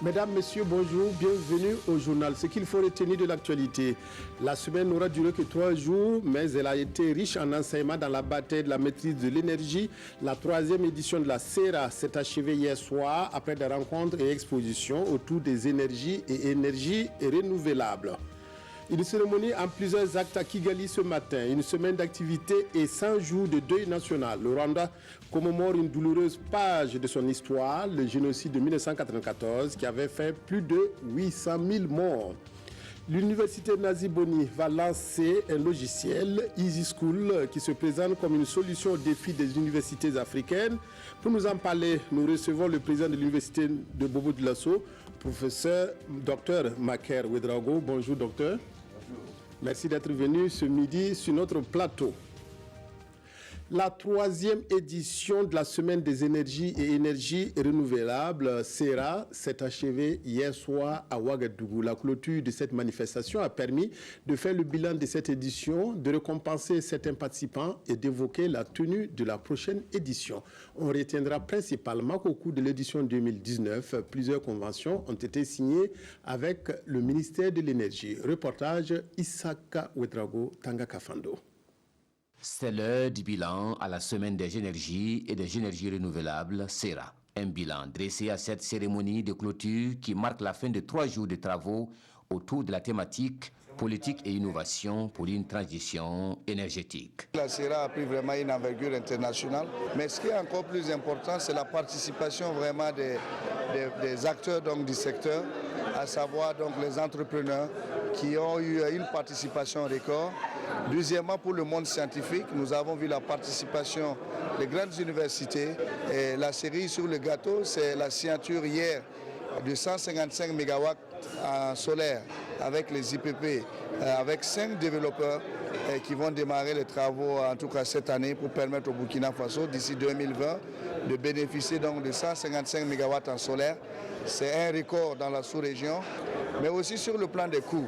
Mesdames, Messieurs, bonjour, bienvenue au journal. Ce qu'il faut retenir de l'actualité. La semaine n'aura duré que 3 jours, mais elle a été riche en enseignements dans la bataille de la maîtrise de l'énergie. La 3e édition de la CERA s'est achevée hier soir après des rencontres et expositions autour des énergies et énergies renouvelables. Une cérémonie en plusieurs actes à Kigali ce matin, une semaine d'activité et 100 jours de deuil national. Le Rwanda commémore une douloureuse page de son histoire, le génocide de 1994 qui avait fait plus de 800 000 morts. L'université Nazi Boni va lancer un logiciel Easy School qui se présente comme une solution aux défis des universités africaines. Pour nous en parler, nous recevons le président de l'université de Bobo-Dioulasso, professeur Dr Maker Ouedraogo. Bonjour docteur. Bonjour. Merci d'être venu ce midi sur notre plateau. La 3e édition de la Semaine des énergies et énergies renouvelables, CERA, s'est achevée hier soir à Ouagadougou. La clôture de cette manifestation a permis de faire le bilan de cette édition, de récompenser certains participants et d'évoquer la tenue de la prochaine édition. On retiendra principalement qu'au cours de l'édition 2019, plusieurs conventions ont été signées avec le ministère de l'Énergie. Reportage Issaka Ouedraogo Tangakafando. C'est l'heure du bilan à la Semaine des énergies et des énergies renouvelables, CERA. Un bilan dressé à cette cérémonie de clôture qui marque la fin de 3 jours de travaux autour de la thématique politique et innovation pour une transition énergétique. La CERA a pris vraiment une envergure internationale, mais ce qui est encore plus important, c'est la participation vraiment des acteurs donc, du secteur, à savoir donc, les entrepreneurs qui ont eu une participation record. Deuxièmement, pour le monde scientifique, nous avons vu la participation des grandes universités. Et la série sur le gâteau, c'est la signature hier de 155 MW en solaire avec les IPP, avec 5 développeurs qui vont démarrer les travaux, en tout cas cette année, pour permettre au Burkina Faso, d'ici 2020, de bénéficier donc de 155 MW en solaire. C'est un record dans la sous-région, mais aussi sur le plan des coûts,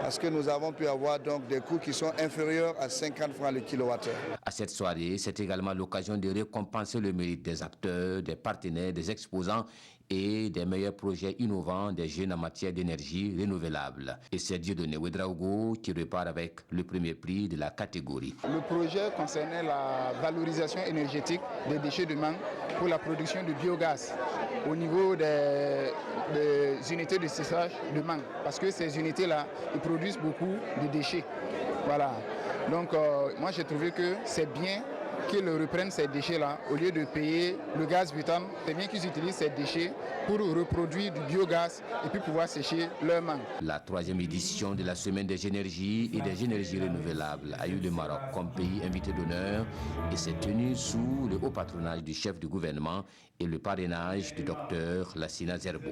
parce que nous avons pu avoir donc des coûts qui sont inférieurs à 50 francs le kilowattheure. À cette soirée, c'est également l'occasion de récompenser le mérite des acteurs, des partenaires, des exposants et des meilleurs projets innovants des jeunes en matière d'énergie renouvelable. Et c'est Dieudonné Ouedraogo qui repart avec le premier prix de la catégorie. Le projet concernait la valorisation énergétique des déchets de mangue pour la production de biogaz au niveau des unités de séchage de mangue, parce que ces unités-là, ils produisent beaucoup de déchets. Voilà. Donc moi j'ai trouvé que c'est bien qu'ils reprennent ces déchets-là au lieu de payer le gaz butane. C'est bien qu'ils utilisent ces déchets pour reproduire du biogaz et puis pouvoir sécher leur mangue. La 3e édition de la Semaine des énergies et des énergies renouvelables a eu le Maroc comme pays invité d'honneur et s'est tenue sous le haut patronage du chef du gouvernement et le parrainage du docteur Lassina Zerbo.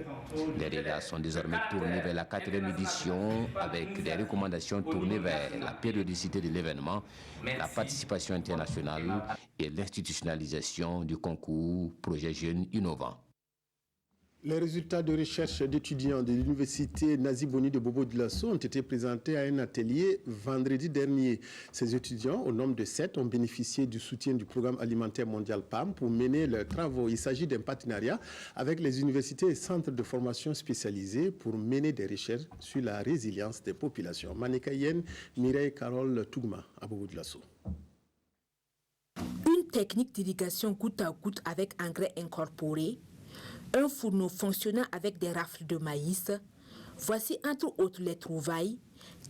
Les regards sont désormais tournés vers la 4e édition avec des recommandations tournées vers la périodicité de l'événement, la participation internationale et l'institutionnalisation du concours Projet Jeunes Innovants. Les résultats de recherche d'étudiants de l'université Nazi Boni de Bobo-Dioulasso ont été présentés à un atelier vendredi dernier. Ces étudiants, au nombre de 7, ont bénéficié du soutien du programme alimentaire mondial PAM pour mener leurs travaux. Il s'agit d'un partenariat avec les universités et centres de formation spécialisés pour mener des recherches sur la résilience des populations. Manekayen Mireille Carole Tougma à Bobo-Dioulasso. Une technique d'irrigation goutte à goutte avec engrais incorporé, un fourneau fonctionnant avec des rafles de maïs, voici entre autres les trouvailles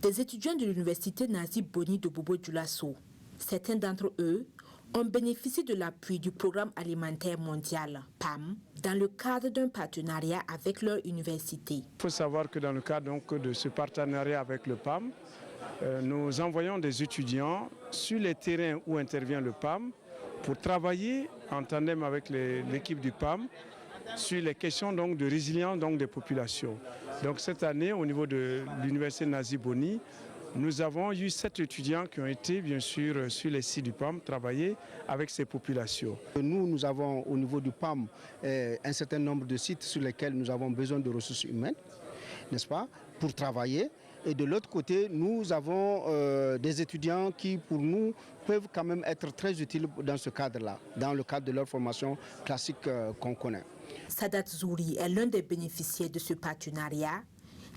des étudiants de l'université Nazi Boni de Bobo-Dioulasso. Certains d'entre eux ont bénéficié de l'appui du programme alimentaire mondial PAM dans le cadre d'un partenariat avec leur université. Il faut savoir que dans le cadre donc, de ce partenariat avec le PAM, nous envoyons des étudiants sur les terrains où intervient le PAM pour travailler en tandem avec l'équipe du PAM sur les questions donc, de résilience donc, des populations. Donc cette année, au niveau de l'université Nazi Boni, nous avons eu 7 étudiants qui ont été bien sûr sur les sites du PAM travailler avec ces populations. Nous avons au niveau du PAM un certain nombre de sites sur lesquels nous avons besoin de ressources humaines, n'est-ce pas, pour travailler. Et de l'autre côté, nous avons des étudiants qui, pour nous, peuvent quand même être très utiles dans ce cadre-là, dans le cadre de leur formation classique qu'on connaît. Sadat Zouri est l'un des bénéficiaires de ce partenariat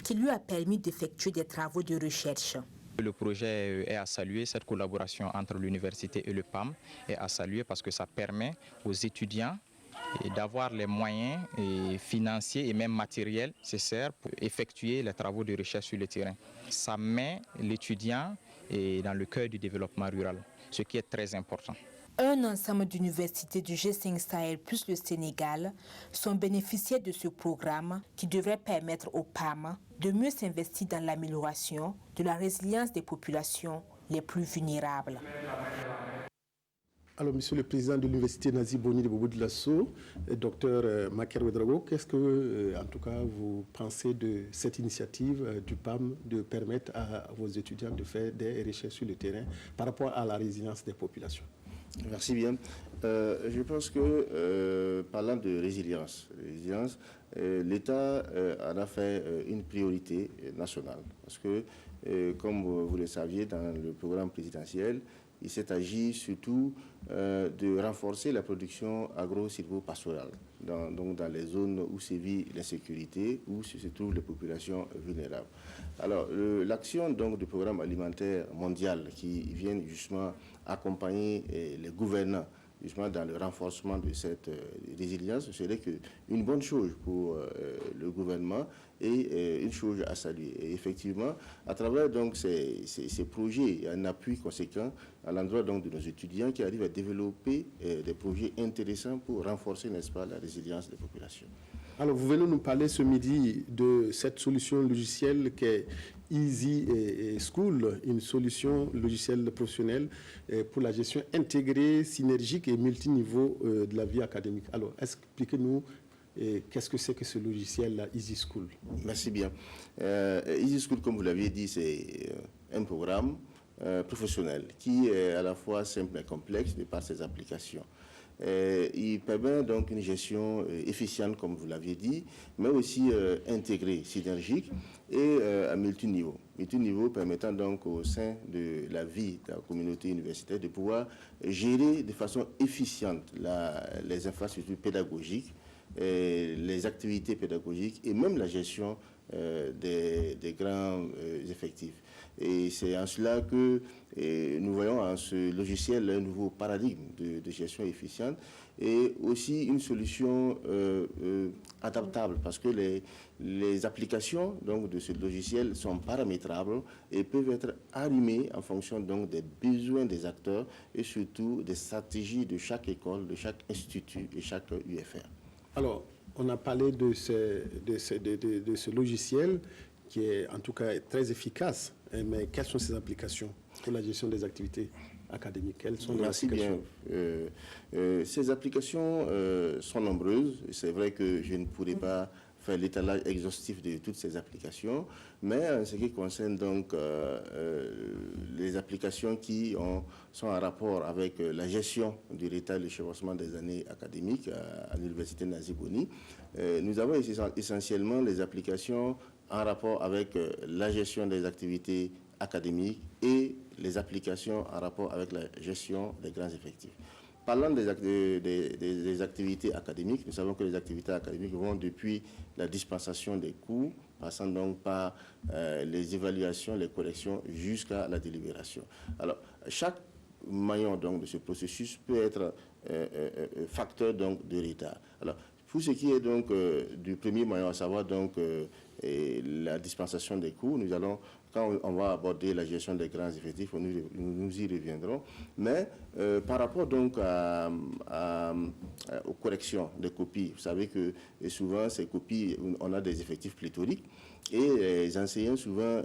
qui lui a permis d'effectuer des travaux de recherche. Le projet est à saluer, cette collaboration entre l'université et le PAM est à saluer parce que ça permet aux étudiants d'avoir les moyens financiers et même matériels nécessaires pour effectuer les travaux de recherche sur le terrain. Ça met l'étudiant dans le cœur du développement rural, ce qui est très important. Un ensemble d'universités du G5 Sahel plus le Sénégal sont bénéficiaires de ce programme qui devrait permettre au PAM de mieux s'investir dans l'amélioration de la résilience des populations les plus vulnérables. Alors, Monsieur le Président de l'Université Nazi Boni de Bobo Dioulasso, Dr Maker Ouedraogo, qu'est-ce que, en tout cas, vous pensez de cette initiative du PAM de permettre à vos étudiants de faire des recherches sur le terrain par rapport à la résilience des populations? Merci bien. Je pense que, parlant de résilience, l'État en a fait une priorité nationale. Parce que, comme vous le saviez, dans le programme présidentiel, il s'est agi surtout de renforcer la production agro-silvopastorale, donc dans les zones où sévit l'insécurité, où se trouvent les populations vulnérables. Alors, l'action donc du programme alimentaire mondial qui vient justement accompagner les gouvernants justement dans le renforcement de cette résilience, ce serait une bonne chose pour le gouvernement et une chose à saluer. Et effectivement, à travers donc ces projets, il y a un appui conséquent à l'endroit donc de nos étudiants qui arrivent à développer des projets intéressants pour renforcer, n'est-ce pas, la résilience des populations. Alors, vous venez nous parler ce midi de cette solution logicielle qui est Easy School, une solution logicielle professionnelle pour la gestion intégrée, synergique et multiniveau de la vie académique. Alors, expliquez-nous qu'est-ce que c'est que ce logiciel, Easy School? Merci bien. Easy School, comme vous l'aviez dit, c'est un programme professionnel qui est à la fois simple et complexe de par ses applications. Il permet donc une gestion efficiente, comme vous l'aviez dit, mais aussi intégrée, synergique et à multiniveau. Multiniveau permettant donc au sein de la vie de la communauté universitaire de pouvoir gérer de façon efficiente les infrastructures pédagogiques, les activités pédagogiques et même la gestion des grands effectifs. Et c'est en cela que nous voyons en ce logiciel un nouveau paradigme de gestion efficiente et aussi une solution adaptable parce que les applications donc, de ce logiciel sont paramétrables et peuvent être allumées en fonction donc, des besoins des acteurs et surtout des stratégies de chaque école, de chaque institut et chaque UFR. Alors, on a parlé de ce logiciel qui est en tout cas très efficace. Mais quelles sont ses applications pour la gestion des activités académiques? Quelles sont les applications? Bien. Ces applications sont nombreuses. C'est vrai que je ne pourrais pas faire l'étalage exhaustif de toutes ces applications, mais en ce qui concerne donc les applications qui sont en rapport avec la gestion du retard et le chevauchement des années académiques à l'Université Nazi Boni, nous avons essentiellement les applications en rapport avec la gestion des activités académiques et les applications en rapport avec la gestion des grands effectifs. Parlant des activités académiques, nous savons que les activités académiques vont depuis la dispensation des cours, passant donc par les évaluations, les corrections, jusqu'à la délibération. Alors, chaque maillon donc, de ce processus peut être facteur donc, de retard. Alors, pour ce qui est donc du premier maillon, à savoir donc la dispensation des cours, nous allons, quand on va aborder la gestion des grands effectifs, nous y reviendrons. Mais par rapport donc aux corrections des copies, vous savez que souvent ces copies, on a des effectifs pléthoriques et les enseignants souvent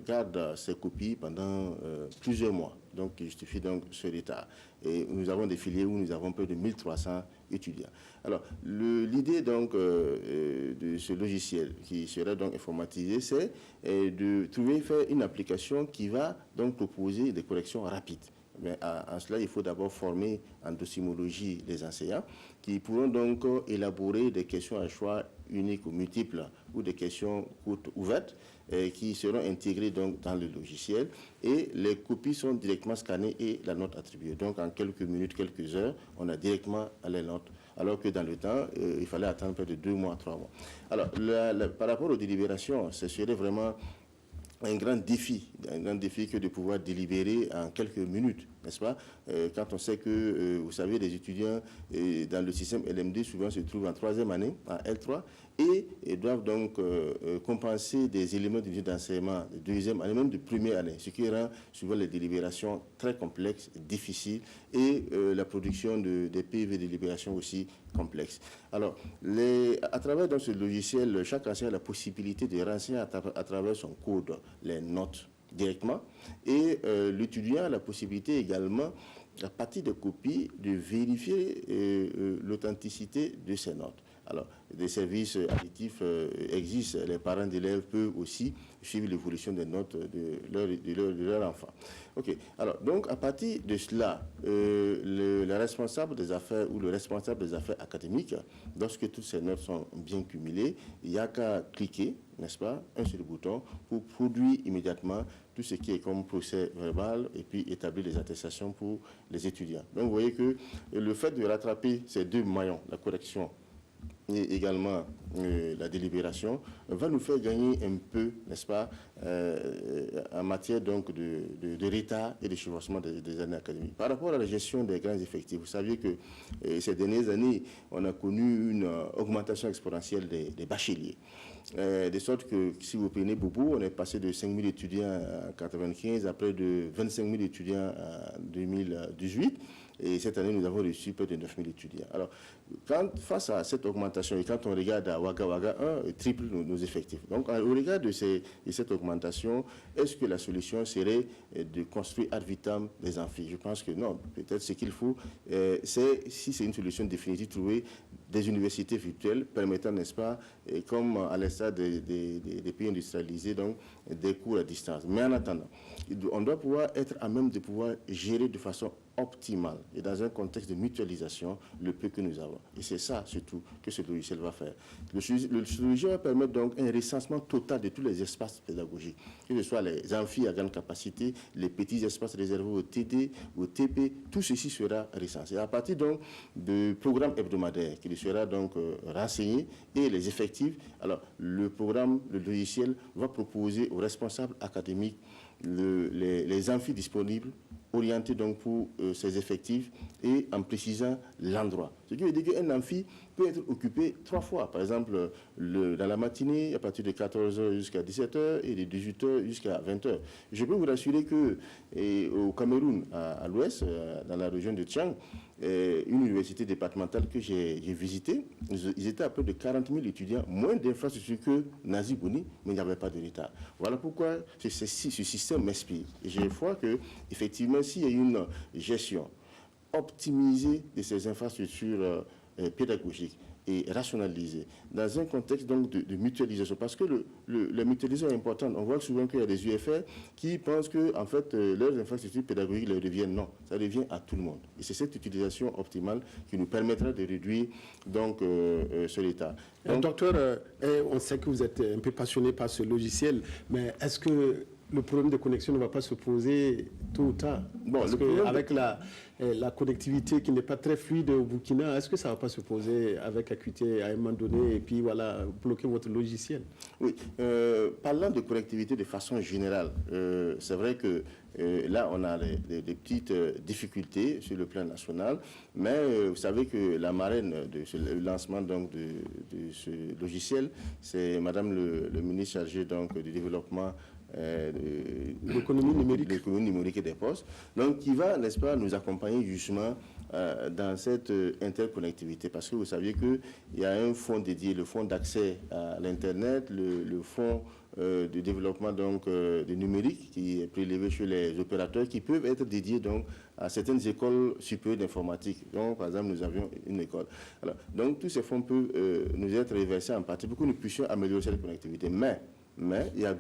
gardent ces copies pendant plusieurs mois, donc qui justifie donc ce retard. Et nous avons des filières où nous avons près de 1300 étudiants. Alors, l'idée donc de ce logiciel qui sera donc informatisé, c'est de faire une application qui va donc proposer des corrections rapides. Mais en cela, il faut d'abord former en docimologie les enseignants qui pourront donc élaborer des questions à choix uniques ou multiples ou des questions courtes ouvertes qui seront intégrées donc dans le logiciel et les copies sont directement scannées et la note attribuée. Donc en quelques minutes, quelques heures, on a directement les notes alors que dans le temps, il fallait attendre près de 2 mois, 3 mois. Alors, par rapport aux délibérations, ce serait vraiment un grand défi que de pouvoir délibérer en quelques minutes, n'est-ce pas? Quand on sait que, vous savez, les étudiants dans le système LMD souvent se trouvent en 3e année, en L3, et doivent donc compenser des éléments de d'enseignement de 2e année, même de 1re année, ce qui rend souvent les délibérations très complexes, difficiles, et la production des PV de délibération aussi complexe. Alors, à travers donc, ce logiciel, chaque enseignant a la possibilité de renseigner à travers son code les notes directement, et l'étudiant a la possibilité également, à partir de copies, de vérifier l'authenticité de ces notes. Alors, des services additifs existent. Les parents d'élèves peuvent aussi suivre l'évolution des notes de leur enfant. OK. Alors, donc, à partir de cela, le responsable des affaires ou le responsable des affaires académiques, lorsque toutes ces notes sont bien cumulées, il n'y a qu'à cliquer, n'est-ce pas, un seul bouton pour produire immédiatement tout ce qui est comme procès verbal et puis établir les attestations pour les étudiants. Donc, vous voyez que le fait de rattraper ces deux maillons, la correction et également la délibération, va nous faire gagner un peu, n'est-ce pas, en matière donc de retard et de chevauchement des années académiques. Par rapport à la gestion des grands effectifs, vous saviez que ces dernières années, on a connu une augmentation exponentielle des bacheliers. De sorte que, si vous prenez Boubou, on est passé de 5 000 étudiants en 1995 à près de 25 000 étudiants en 2018. Et cette année, nous avons reçu près de 9 000 étudiants. Alors, face à cette augmentation, et quand on regarde à Ouaga, Ouaga 1 triple nos effectifs. Donc, au regard de cette augmentation, est-ce que la solution serait de construire ad vitam des amphis? Je pense que non. Peut-être ce qu'il faut, c'est, si c'est une solution définitive, trouver des universités virtuelles permettant, n'est-ce pas, comme à l'instar des pays industrialisés, donc des cours à distance. Mais en attendant, on doit pouvoir être à même de pouvoir gérer de façon optimale et dans un contexte de mutualisation le peu que nous avons. Et c'est ça, surtout, que ce logiciel va faire. Le logiciel va permettre donc un recensement total de tous les espaces pédagogiques, que ce soit les amphis à grande capacité, les petits espaces réservés au TD, au TP, tout ceci sera recensé. À partir donc de programmes hebdomadaires qui sera donc renseigné et les effectifs, alors le logiciel va proposer aux responsables académiques les amphis disponibles, orientés donc pour ces effectifs et en précisant l'endroit. Ce qui veut dire qu'un amphi peut être occupé 3 fois. Par exemple, dans la matinée, à partir de 14h jusqu'à 17h et de 18h jusqu'à 20h. Je peux vous rassurer qu'au Cameroun, à l'ouest, dans la région de Tchang, une université départementale que j'ai visitée, ils étaient à peu de 40 000 étudiants, moins d'infrastructures que Nazi Bouni, mais il n'y avait pas de retard. Voilà pourquoi ce système m'inspire. Et je crois qu'effectivement, s'il y a une gestion optimisée de ces infrastructures pédagogiques et rationalisées, dans un contexte donc de mutualisation, parce que la mutualisation est importante. On voit souvent qu'il y a des UFR qui pensent que en fait, leurs infrastructures pédagogiques leur reviennent. Non, ça revient à tout le monde. Et c'est cette utilisation optimale qui nous permettra de réduire donc ce retard. Docteur, on sait que vous êtes un peu passionné par ce logiciel, mais est-ce que le problème de connexion ne va pas se poser tôt ou tard? Bon, parce qu'avec la connectivité qui n'est pas très fluide au Burkina, est-ce que ça ne va pas se poser avec acuité à un moment donné et puis voilà, bloquer votre logiciel? Oui, parlant de connectivité de façon générale, c'est vrai que là, on a des petites difficultés sur le plan national, mais vous savez que la marraine de ce lancement donc, de ce logiciel, c'est Madame le ministre chargé donc, du développement l'économie numérique et des postes, donc qui va, n'est-ce pas, nous accompagner justement dans cette interconnectivité, parce que vous saviez qu'il y a un fonds dédié, le fonds d'accès à l'Internet, le fonds de développement donc, du numérique qui est prélevé chez les opérateurs qui peuvent être dédiés donc, à certaines écoles supérieures d'informatique. Donc, par exemple, nous avions une école. Alors, donc, tous ces fonds peuvent nous être reversés en partie pour que nous puissions améliorer cette connectivité. Mais mais il y a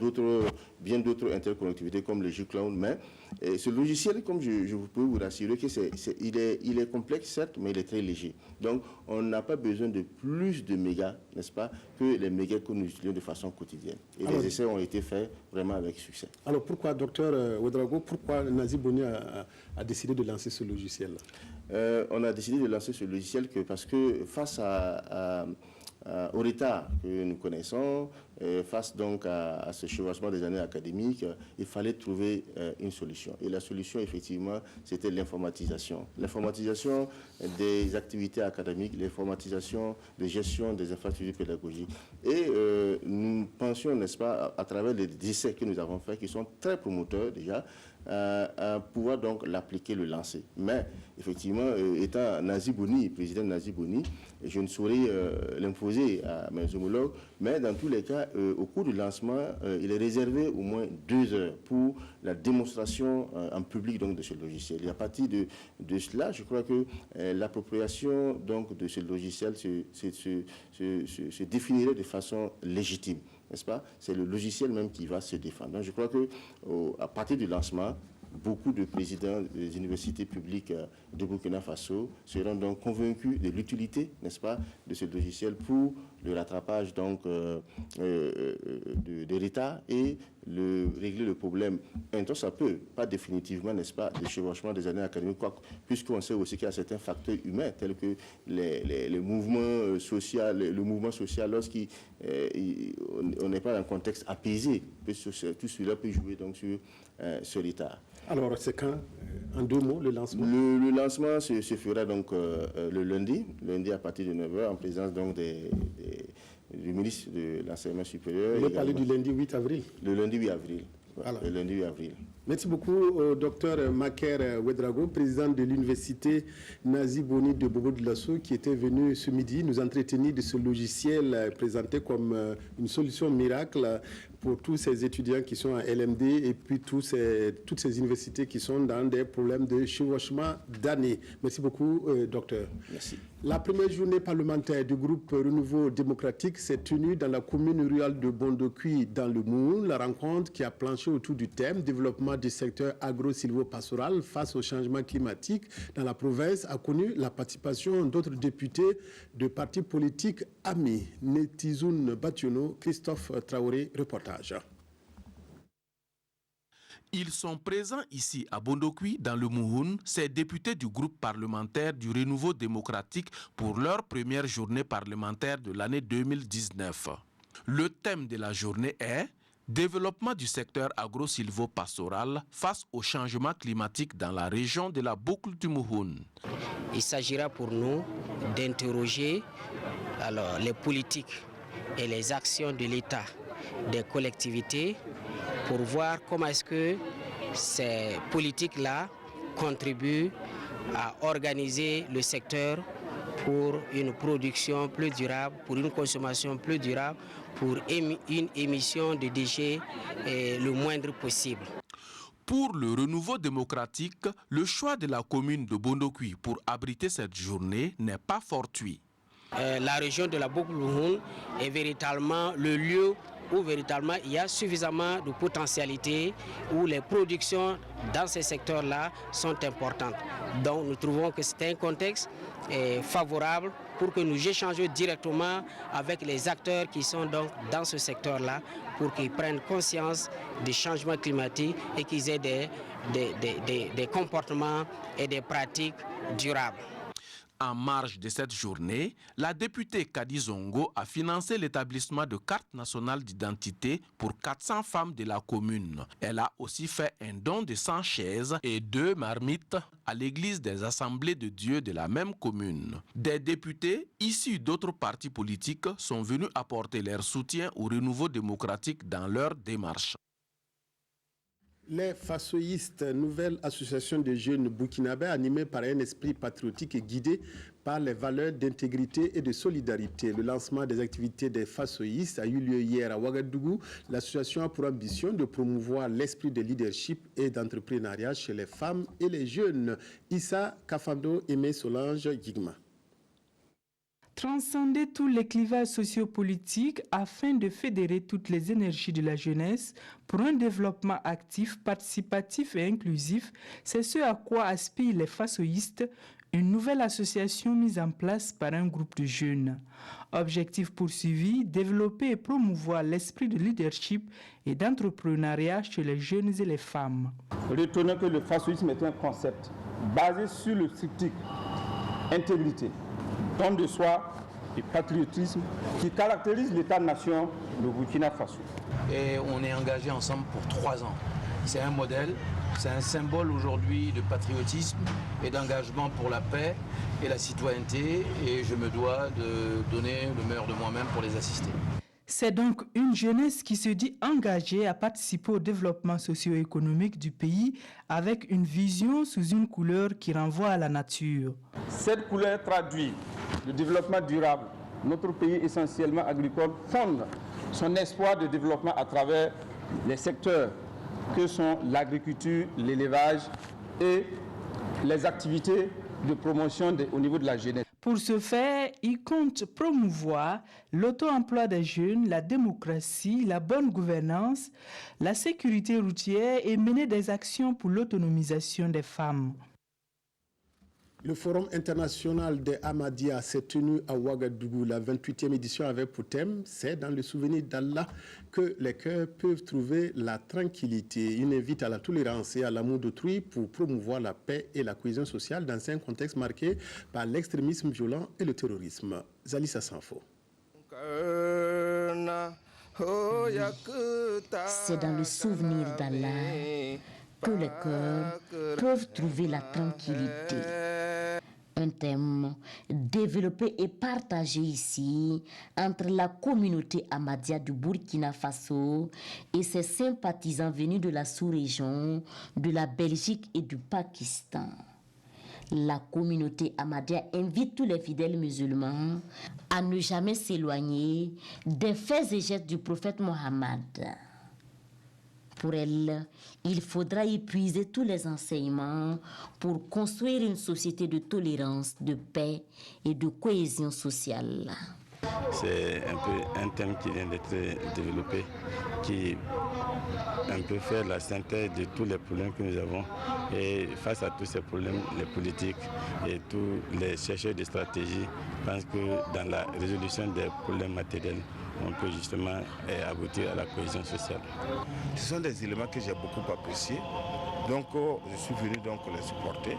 bien d'autres interconnectivités comme le G-Cloud. Mais ce logiciel, comme je peux vous rassurer, il est complexe, certes, mais il est très léger. Donc, on n'a pas besoin de plus de mégas, n'est-ce pas, que les mégas que nous utilisons de façon quotidienne. Et les essais ont été faits vraiment avec succès. Alors, pourquoi, docteur Ouedraogo, pourquoi Nazi Boni a décidé de lancer ce logiciel-là? On a décidé de lancer ce logiciel parce que face au retard que nous connaissons, face donc à ce chevauchement des années académiques, il fallait trouver une solution. Et la solution, effectivement, c'était l'informatisation. L'informatisation des activités académiques, l'informatisation de gestion des infrastructures pédagogiques. Et nous pensions, n'est-ce pas, à travers les essais que nous avons faits, qui sont très promoteurs déjà, à pouvoir donc l'appliquer, le lancer. Mais effectivement, étant Nazi Boni, président Nazi Boni, je ne saurais l'imposer à mes homologues, mais dans tous les cas, au cours du lancement, il est réservé au moins 2 heures pour la démonstration en public donc, de ce logiciel. Et à partir de cela, je crois que l'appropriation donc, de ce logiciel se définirait de façon légitime. N'est-ce pas? C'est le logiciel même qui va se défendre. Donc je crois qu'à partir du lancement, beaucoup de présidents des universités publiques de Burkina Faso seront donc convaincus de l'utilité, n'est-ce pas, de ce logiciel pour le rattrapage donc de l'État et régler le problème. Donc ça peut, pas définitivement, n'est-ce pas, le chevauchement des années académiques, puisqu'on sait aussi qu'il y a certains facteurs humains tels que le mouvement social, lorsqu'on n'est pas dans un contexte apaisé, tout cela peut jouer donc sur ce retard. Alors, c'est quand, en 2 mots, le lancement? Le lancement se fera donc le lundi à partir de 9h, en présence donc du ministre de l'Enseignement supérieur. Vous avez parlé du lundi 8 avril? Le lundi 8 avril. Alors. Le lundi 8 avril. Merci beaucoup au docteur Maker Ouedraogo, président de l'université Nazi Boni de Bobo-Dioulasso, qui était venu ce midi nous entretenir de ce logiciel présenté comme une solution miracle pour tous ces étudiants qui sont à LMD et puis toutes ces universités qui sont dans des problèmes de chevauchement d'années. Merci beaucoup, docteur. Merci. La première journée parlementaire du groupe Renouveau démocratique s'est tenue dans la commune rurale de Bondokui, dans le Moun. La rencontre qui a planché autour du thème développement du secteur agro-silvo-pastoral face au changement climatique dans la province a connu la participation d'autres députés de partis politiques amis. Netizoun Bationo, Christophe Traoré, reportage. Ils sont présents ici à Bondokui, dans le Mouhoun, ces députés du groupe parlementaire du Renouveau démocratique pour leur première journée parlementaire de l'année 2019. Le thème de la journée est « Développement du secteur agro-silvo-pastoral face au changement climatique dans la région de la boucle du Mouhoun ». Il s'agira pour nous d'interroger les politiques et les actions de l'État, des collectivités, pour voir comment est-ce que ces politiques-là contribuent à organiser le secteur pour une production plus durable, pour une consommation plus durable, pour une émission de déchets le moindre possible. Pour le Renouveau démocratique, le choix de la commune de Bondokui pour abriter cette journée n'est pas fortuit. La région de la boucle Mouhoun est véritablement le lieu où véritablement il y a suffisamment de potentialité, où les productions dans ces secteurs-là sont importantes. Donc nous trouvons que c'est un contexte favorable pour que nous échangions directement avec les acteurs qui sont donc dans ce secteur-là, pour qu'ils prennent conscience des changements climatiques et qu'ils aient des comportements et des pratiques durables. En marge de cette journée, la députée Kadi Zongo a financé l'établissement de cartes nationales d'identité pour 400 femmes de la commune. Elle a aussi fait un don de 100 chaises et 2 marmites à l'église des Assemblées de Dieu de la même commune. Des députés issus d'autres partis politiques sont venus apporter leur soutien au Renouveau démocratique dans leur démarche. Les Fassoïstes, nouvelle association de jeunes burkinabés animée par un esprit patriotique et guidée par les valeurs d'intégrité et de solidarité. Le lancement des activités des Fassoïstes a eu lieu hier à Ouagadougou. L'association a pour ambition de promouvoir l'esprit de leadership et d'entrepreneuriat chez les femmes et les jeunes. Issa Kafando, Aimé Solange, Gigma. Transcender tous les clivages sociopolitiques afin de fédérer toutes les énergies de la jeunesse pour un développement actif, participatif et inclusif, c'est ce à quoi aspirent les Fassoïstes, une nouvelle association mise en place par un groupe de jeunes. Objectif poursuivi, développer et promouvoir l'esprit de leadership et d'entrepreneuriat chez les jeunes et les femmes. Retenons que le fassoïsme est un concept basé sur le triptyque intégrité, don de soi et patriotisme qui caractérise l'État-nation, le Burkina Faso. Et on est engagé ensemble pour 3 ans. C'est un modèle, c'est un symbole aujourd'hui de patriotisme et d'engagement pour la paix et la citoyenneté, et je me dois de donner le meilleur de moi-même pour les assister. C'est donc une jeunesse qui se dit engagée à participer au développement socio-économique du pays avec une vision sous une couleur qui renvoie à la nature. Cette couleur traduit le développement durable. Notre pays essentiellement agricole fonde son espoir de développement à travers les secteurs que sont l'agriculture, l'élevage et les activités de promotion au niveau de la jeunesse. Pour ce faire, il compte promouvoir l'auto-emploi des jeunes, la démocratie, la bonne gouvernance, la sécurité routière et mener des actions pour l'autonomisation des femmes. Le Forum international des Ahmadiyya s'est tenu à Ouagadougou. La 28e édition avait pour thème « C'est dans le souvenir d'Allah que les cœurs peuvent trouver la tranquillité ». Il invite à la tolérance et à l'amour d'autrui pour promouvoir la paix et la cohésion sociale dans un contexte marqué par l'extrémisme violent et le terrorisme. Zalissa Sanfo. C'est dans le souvenir d'Allah que les cœurs peuvent trouver la tranquillité. Un thème développé et partagé ici entre la communauté Ahmadiyya du Burkina Faso et ses sympathisants venus de la sous-région, de la Belgique et du Pakistan. La communauté Ahmadiyya invite tous les fidèles musulmans à ne jamais s'éloigner des faits et gestes du prophète Mohammed. Pour elle, il faudra épuiser tous les enseignements pour construire une société de tolérance, de paix et de cohésion sociale. C'est un peu un thème qui vient d'être développé, qui un peu fait la synthèse de tous les problèmes que nous avons. Et face à tous ces problèmes, les politiques et tous les chercheurs de stratégie pensent que dans la résolution des problèmes matériels, on peut justement aboutir à la cohésion sociale. Ce sont des éléments que j'ai beaucoup appréciés. Donc je suis venu donc les supporter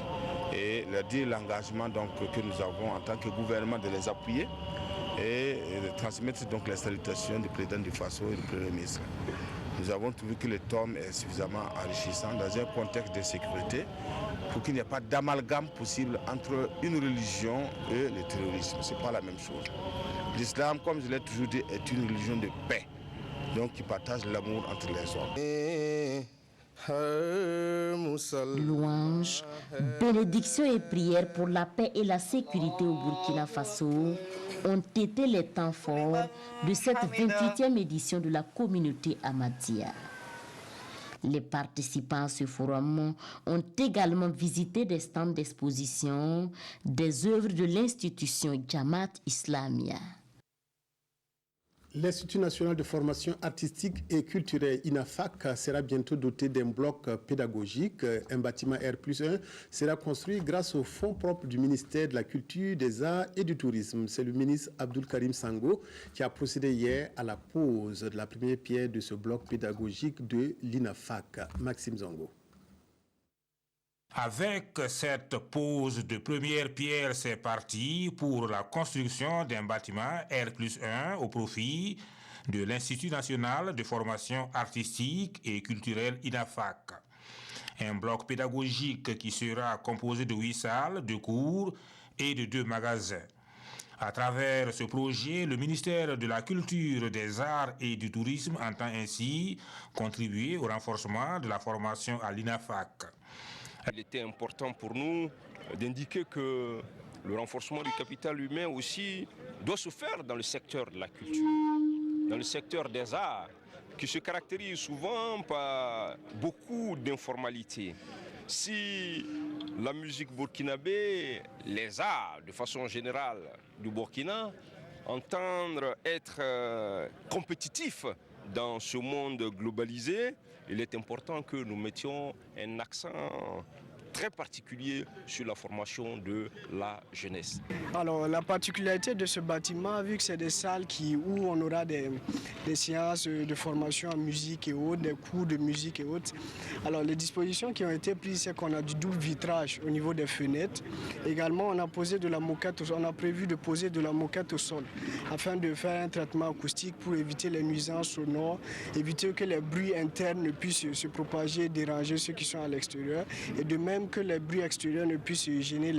et leur dire l'engagement donc que nous avons en tant que gouvernement de les appuyer et de transmettre donc les salutations du président du Faso et du Premier ministre. Nous avons trouvé que le tome est suffisamment enrichissant dans un contexte de sécurité pour qu'il n'y ait pas d'amalgame possible entre une religion et le terrorisme. Ce n'est pas la même chose. L'islam, comme je l'ai toujours dit, est une religion de paix, donc qui partage l'amour entre les hommes. Louanges, bénédictions et prières pour la paix et la sécurité au Burkina Faso ont été les temps forts de cette 28e édition de la communauté Ahmadiyya. Les participants à ce forum ont également visité des stands d'exposition des œuvres de l'institution Jamaat Islamia. L'Institut national de formation artistique et culturelle INAFAC sera bientôt doté d'un bloc pédagogique. Un bâtiment R+1 sera construit grâce aux fonds propres du ministère de la Culture, des Arts et du Tourisme. C'est le ministre Abdoul Karim Sango qui a procédé hier à la pose de la première pierre de ce bloc pédagogique de l'INAFAC. Maxime Zongo. Avec cette pose de première pierre, c'est parti pour la construction d'un bâtiment R+1 au profit de l'Institut national de formation artistique et culturelle INAFAC. Un bloc pédagogique qui sera composé de 8 salles, de cours et de 2 magasins. À travers ce projet, le ministère de la Culture, des Arts et du Tourisme entend ainsi contribuer au renforcement de la formation à l'INAFAC. Il était important pour nous d'indiquer que le renforcement du capital humain aussi doit se faire dans le secteur de la culture, dans le secteur des arts, qui se caractérise souvent par beaucoup d'informalité. Si la musique burkinabé, les arts de façon générale du Burkina, entendre être compétitifs dans ce monde globalisé, il est important que nous mettions un accent très particulier sur la formation de la jeunesse. Alors la particularité de ce bâtiment, vu que c'est des salles où on aura des séances de formation en musique et autres, des cours de musique et autres, alors les dispositions qui ont été prises, c'est qu'on a du double vitrage au niveau des fenêtres. Également, on a prévu de poser de la moquette au sol afin de faire un traitement acoustique pour éviter les nuisances sonores, éviter que les bruits internes ne puissent se propager et déranger ceux qui sont à l'extérieur, et de même que les bruits extérieurs ne puissent gêner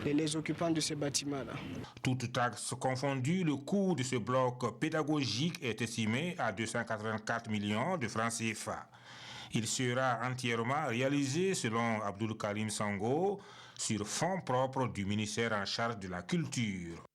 les occupants de ces bâtiments-là. Toutes taxes confondues, le coût de ce bloc pédagogique est estimé à 284 millions de francs CFA. Il sera entièrement réalisé, selon Abdul Karim Sango, sur fonds propres du ministère en charge de la culture.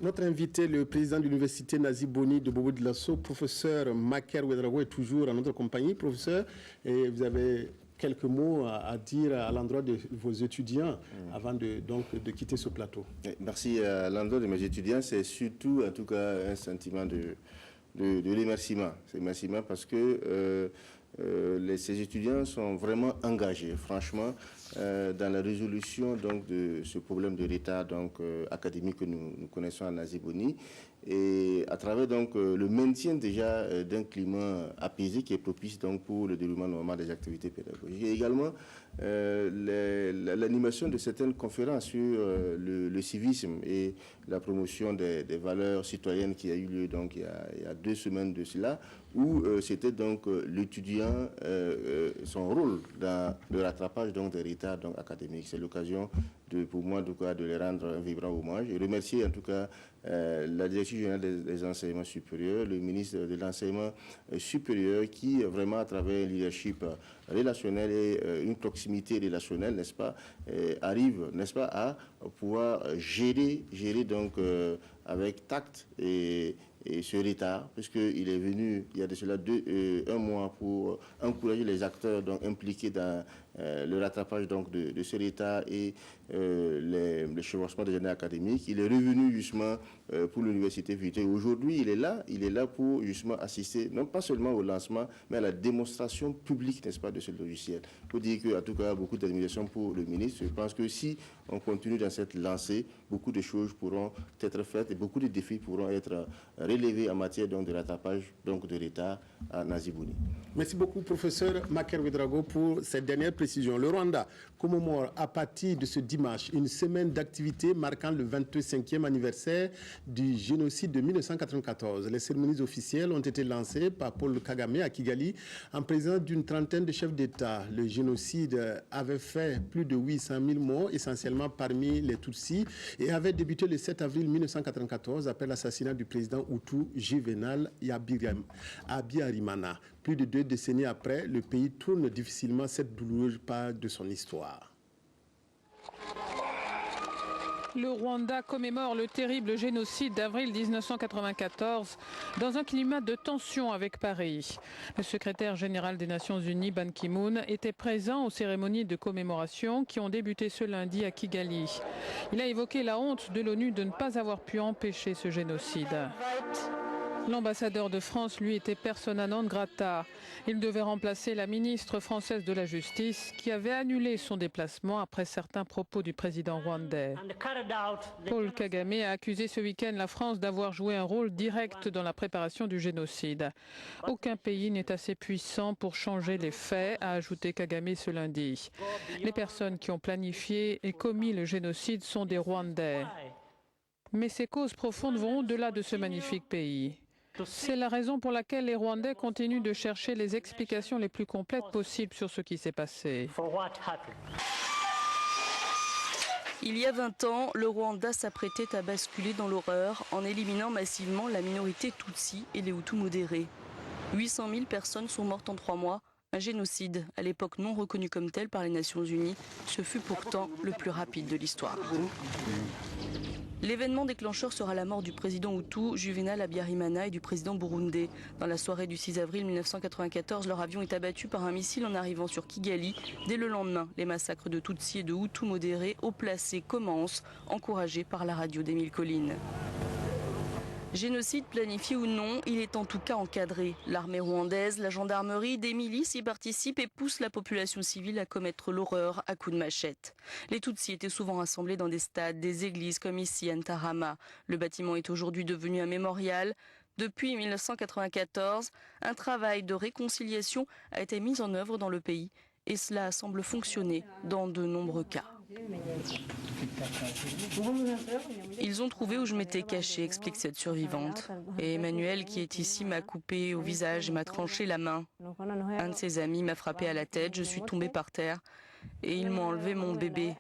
Notre invité, le président de l'université Nazi Boni de Bobo Dioulasso, professeur Maker Ouedraogo, est toujours à notre compagnie. Professeur, et vous avez quelques mots à dire à l'endroit de vos étudiants avant de quitter ce plateau. Merci. À l'endroit de mes étudiants, c'est surtout, en tout cas, un sentiment de remerciement. C'est remerciement parce que ces étudiants sont vraiment engagés, franchement, dans la résolution de ce problème de retard académique que nous connaissons à Nazi Boni, et à travers le maintien déjà d'un climat apaisé qui est propice pour le déroulement normal des activités pédagogiques. Et également l'animation de certaines conférences sur le civisme et la promotion des valeurs citoyennes qui a eu lieu il y a 2 semaines de cela, où c'était l'étudiant, son rôle dans le rattrapage des retards académiques. C'est l'occasion pour moi de les rendre un vibrant hommage et remercier en tout cas la Direction générale des enseignements supérieurs, le ministre de l'enseignement supérieur qui vraiment à travers un leadership relationnel et une proximité relationnelle, n'est-ce pas, arrive, n'est-ce pas, à pouvoir gérer avec tact et ce retard, puisqu'il est venu il y a de cela 1 mois pour encourager les acteurs impliqués dans le rattrapage de ce retard et le chevauchement des années académiques. Il est revenu justement pour l'université virtuelle. Aujourd'hui, il est là pour justement assister, non pas seulement au lancement, mais à la démonstration publique, n'est-ce pas, de ce logiciel. Il faut dire qu'en tout cas, beaucoup d'admiration pour le ministre. Je pense que si on continue dans cette lancée, beaucoup de choses pourront être faites et beaucoup de défis pourront être relevés en matière de rattrapage de retard à Nazi Boni. Merci beaucoup, professeur Maker Ouedraogo, pour cette dernière précision. Le Rwanda commémore à partir de ce dimanche une semaine d'activité marquant le 25e anniversaire du génocide de 1994. Les cérémonies officielles ont été lancées par Paul Kagame à Kigali en présence d'une trentaine de chefs d'État. Le génocide avait fait plus de 800 000 morts, essentiellement parmi les Tutsis, et avait débuté le 7 avril 1994 après l'assassinat du président Hutu Juvenal Habyarimana. Plus de 2 décennies après, le pays tourne difficilement cette douloureuse page de son histoire. Le Rwanda commémore le terrible génocide d'avril 1994 dans un climat de tension avec Paris. Le secrétaire général des Nations Unies, Ban Ki-moon, était présent aux cérémonies de commémoration qui ont débuté ce lundi à Kigali. Il a évoqué la honte de l'ONU de ne pas avoir pu empêcher ce génocide. L'ambassadeur de France, lui, était persona non grata. Il devait remplacer la ministre française de la Justice qui avait annulé son déplacement après certains propos du président rwandais. Paul Kagame a accusé ce week-end la France d'avoir joué un rôle direct dans la préparation du génocide. Aucun pays n'est assez puissant pour changer les faits, a ajouté Kagame ce lundi. Les personnes qui ont planifié et commis le génocide sont des Rwandais. Mais ces causes profondes vont au-delà de ce magnifique pays. C'est la raison pour laquelle les Rwandais continuent de chercher les explications les plus complètes possibles sur ce qui s'est passé. Il y a 20 ans, le Rwanda s'apprêtait à basculer dans l'horreur en éliminant massivement la minorité Tutsi et les Hutus modérés. 800 000 personnes sont mortes en 3 mois. Un génocide, à l'époque non reconnu comme tel par les Nations Unies, ce fut pourtant le plus rapide de l'histoire. L'événement déclencheur sera la mort du président Hutu, Juvenal Habyarimana, et du président burundais. Dans la soirée du 6 avril 1994, leur avion est abattu par un missile en arrivant sur Kigali. Dès le lendemain, les massacres de Tutsis et de Hutus modérés haut placés commencent, encouragés par la radio d'Émile Colline. Génocide planifié ou non, il est en tout cas encadré. L'armée rwandaise, la gendarmerie, des milices y participent et poussent la population civile à commettre l'horreur à coups de machette. Les Tutsis étaient souvent rassemblés dans des stades, des églises comme ici à Ntarama. Le bâtiment est aujourd'hui devenu un mémorial. Depuis 1994, un travail de réconciliation a été mis en œuvre dans le pays et cela semble fonctionner dans de nombreux cas. Ils ont trouvé où je m'étais cachée, explique cette survivante. Et Emmanuel, qui est ici, m'a coupé au visage et m'a tranché la main. Un de ses amis m'a frappé à la tête, je suis tombée par terre et ils m'ont enlevé mon bébé.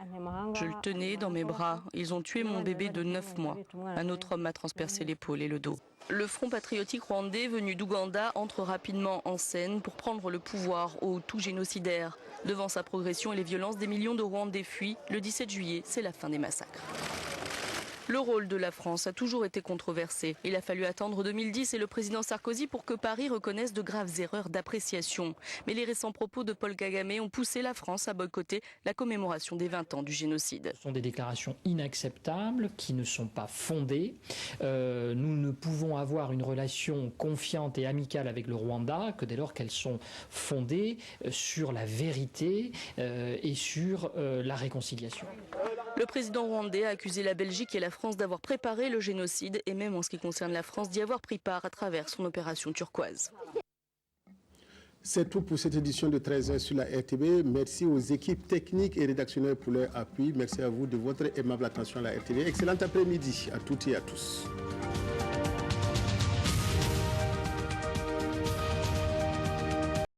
Je le tenais dans mes bras. Ils ont tué mon bébé de 9 mois. Un autre homme m'a transpercé l'épaule et le dos. Le Front patriotique rwandais venu d'Ouganda entre rapidement en scène pour prendre le pouvoir au tout génocidaire. Devant sa progression et les violences, des millions de Rwandais fuient. Le 17 juillet, c'est la fin des massacres. Le rôle de la France a toujours été controversé. Il a fallu attendre 2010 et le président Sarkozy pour que Paris reconnaisse de graves erreurs d'appréciation. Mais les récents propos de Paul Kagame ont poussé la France à boycotter la commémoration des 20 ans du génocide. Ce sont des déclarations inacceptables qui ne sont pas fondées. Nous ne pouvons avoir une relation confiante et amicale avec le Rwanda que dès lors qu'elles sont fondées sur la vérité et sur la réconciliation. Le président rwandais a accusé la Belgique et la France d'avoir préparé le génocide et même en ce qui concerne la France d'y avoir pris part à travers son opération turquoise. C'est tout pour cette édition de 13h sur la RTB. Merci aux équipes techniques et rédactionnelles pour leur appui. Merci à vous de votre aimable attention à la RTB. Excellent après-midi à toutes et à tous.